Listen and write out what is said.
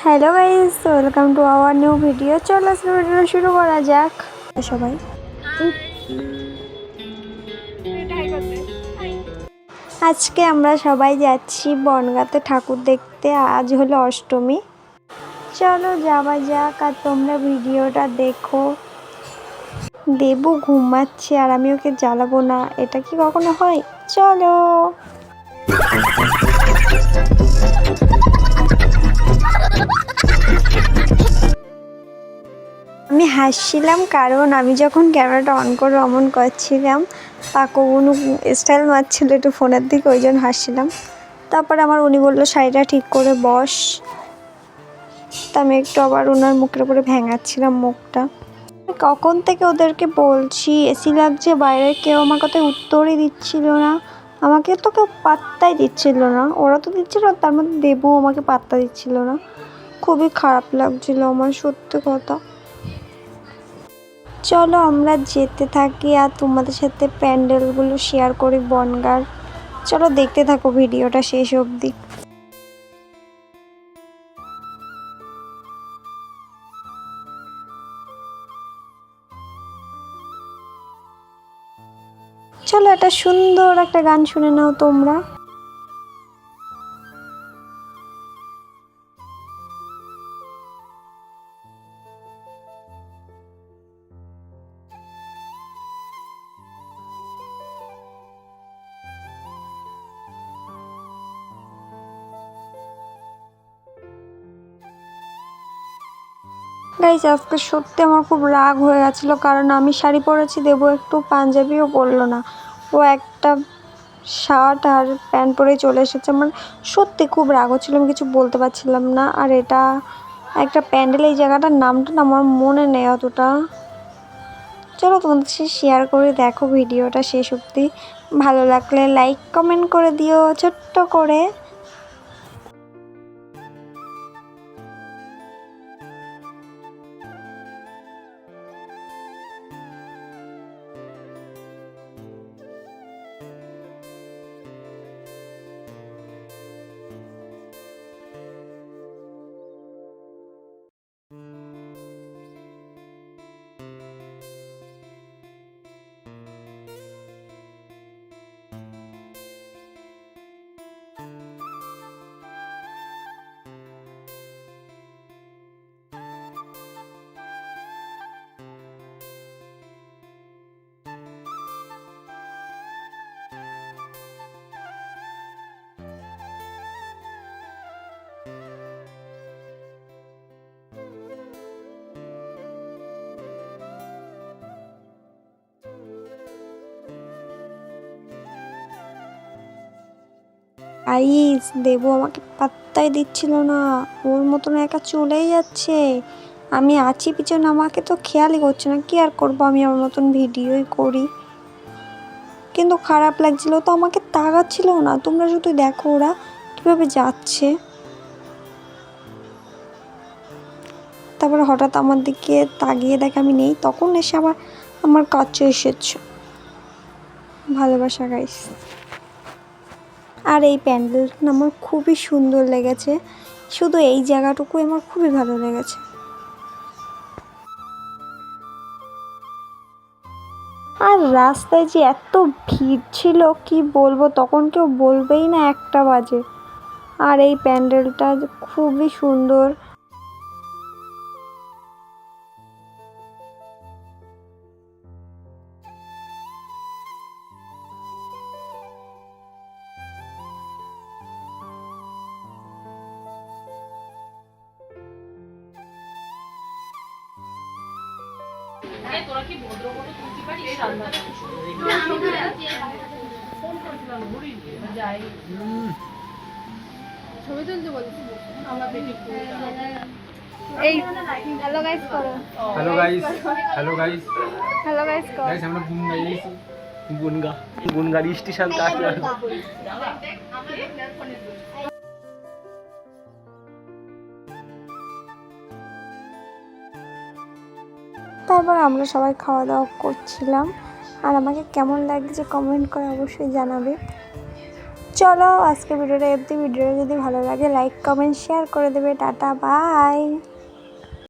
Hello guys, welcome to our new video. চলো ভিডিওটা শুরু করা যাক। সবাই আজকে আমরা সবাই যাচ্ছি বনগাঁতে ঠাকুর দেখতে। আজ হলো অষ্টমী। চলো যাওয়া যাক, আর তোমরা ভিডিওটা দেখো। দেবু ঘুমাচ্ছে আর আমি ওকে জ্বালাবো না, এটা কি কখনো হয়? চলো। আমি হাসছিলাম কারণ আমি যখন ক্যামেরাটা অন করে অমন করছিলাম, পাকো কোনো স্টাইল মারছিল একটু ফোনের দিকে, ওই জন্য হাসছিলাম। তারপরে আমার উনি বললো শাড়িটা ঠিক করে বস, তা আমি একটু আবার ওনার মুখের উপরে ভেঙাচ্ছিলাম মুখটা। কখন থেকে ওদেরকে বলছি এসি লাগছে বাইরে, কেউ আমার কথায় উত্তরই দিচ্ছিল না। আমাকে তো কেউ পাত্তাই দিচ্ছিল না, ওরা তো দিচ্ছিল, তার মধ্যে দেবু আমাকে পাত্তা দিচ্ছিল না। খুবই খারাপ লাগছিল আমার, সত্যি কথা। চলো আমরা যেতে থাকি আর তোমাদের সাথে প্যান্ডেলগুলো শেয়ার করি বনগাঁর। চলো দেখতে থাকো ভিডিওটা শেষ অবধি। চলো একটা সুন্দর একটা গান শুনে নাও তোমরা। গাইস আজকে সত্যি আমার খুব রাগ হয়ে গেছিলো, কারণ আমি শাড়ি পরেছি, দেবো একটু পাঞ্জাবিও পরলো না, ও একটা শার্ট আর প্যান্ট পরেই চলে এসেছে। আমার সত্যি খুব রাগ হচ্ছিলো, আমি কিছু বলতে পারছিলাম না। আর এটা একটা প্যান্ডেল, এই জায়গাটার নামটা না আমার মনে নেই অতটা। চলো তোমাদের সাথে শেয়ার করে দেখো ভিডিওটা শেষ অবধি। ভালো লাগলে লাইক কমেন্ট করে দিও ছোট্ট করে। গাইস দেবু আমাকে পাত্তাই দিচ্ছিল না, ওর মতন একা চলেই যাচ্ছে। আমি আছি পিছনে, আমাকে তো খেয়ালই করছে না। কি আর করবো, আমি আমার মতন ভিডিওই করি। কিন্তু খারাপ লাগছিল তো, আমাকে তাকাচ্ছিল না। তোমরা শুধু দেখো ওরা কিভাবে যাচ্ছে। তারপরে হঠাৎ আমার দিকে তাকিয়ে দেখে আমি নেই, তখন এসে আবার আমার কাছে এসেছে। ভালোবাসা গাইস। আর এই প্যান্ডেলটা আমার খুবই সুন্দর লেগেছে, শুধু এই জায়গাটুকু আমার খুবই ভালো লেগেছে। আর রাস্তায় যে এত ভিড় ছিল কি বলবো, তখন কেউ বলবেই না 1টা বাজে। আর এই প্যান্ডেলটা খুবই সুন্দর। তোরা কি ভদ্র মতো তুলতে পারিস? ছবি তুলতে বলছি এই হ্যালো গাইস করো। Hello guys, hello guys, hello guys করো। গাইস আমরা বুনগাড়ি স্টেশন কাছে। তারপর আমরা সবাই খাওয়া দাওয়া করছিলাম। আর আমাকে কেমন লাগছে কমেন্ট করে অবশ্যই জানাবে। চলো আজকে ভিডিওটা অবধি। ভিডিওটা যদি ভালো লাগে লাইক কমেন্ট শেয়ার করে দেবে। Tata bye.